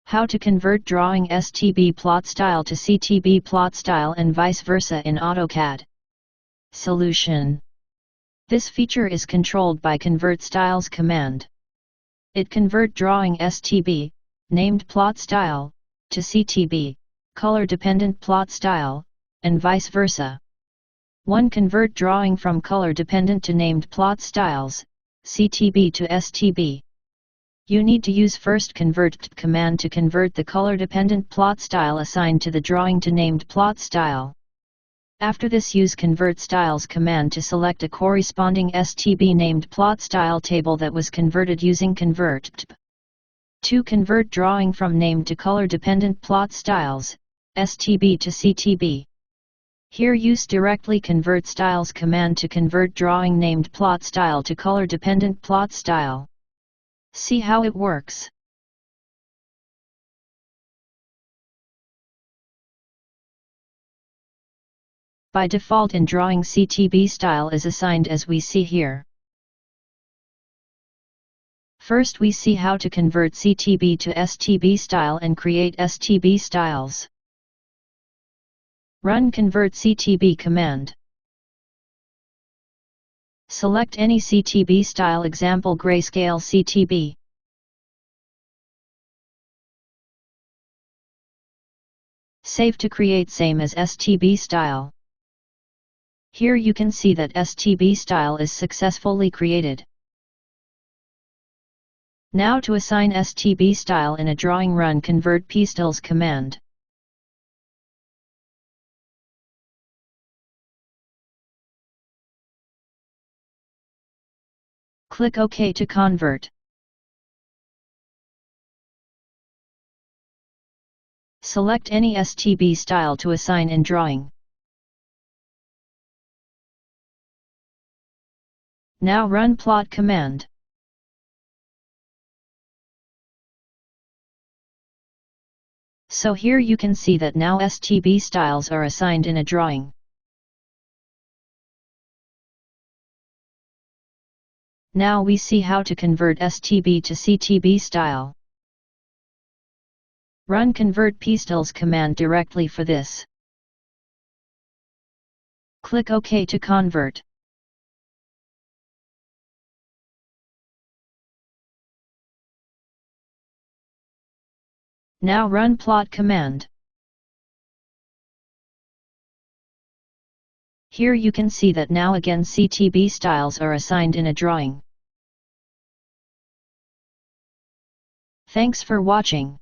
How to convert drawing STB plot style to CTB plot style and vice versa in Autocad. Solution. This feature is controlled by CONVERTPSTYLES command. It convert drawing STB, named plot style, to CTB, color dependent plot style, and vice versa. 1. Convert drawing from color dependent to named plot styles, CTB to STB. You need to use first CONVERTPSTYLES command to convert the color-dependent plot style assigned to the drawing to named plot style. After this, use CONVERTPSTYLES command to select a corresponding STB named plot style table that was converted using CONVERTPSTYLES. 2. Convert drawing from named to color-dependent plot styles, STB to CTB. Here use directly CONVERTPSTYLES command to convert drawing named plot style to color-dependent plot style. See how it works. By default in drawing, CTB style is assigned as we see here. First we see how to convert CTB to STB style and create STB styles. Run CONVERTCTB command. Select any CTB style, example grayscale CTB. Save to create same as STB style. Here you can see that STB style is successfully created. Now to assign STB style in a drawing, run CONVERTPSTYLES command. Click OK to convert. Select any STB style to assign in drawing. Now run plot command. So here you can see that now STB styles are assigned in a drawing. Now we see how to convert STB to CTB style. Run CONVERTPSTYLES command directly for this. Click OK to convert. Now run plot command. Here you can see that now again CTB styles are assigned in a drawing. Thanks for watching.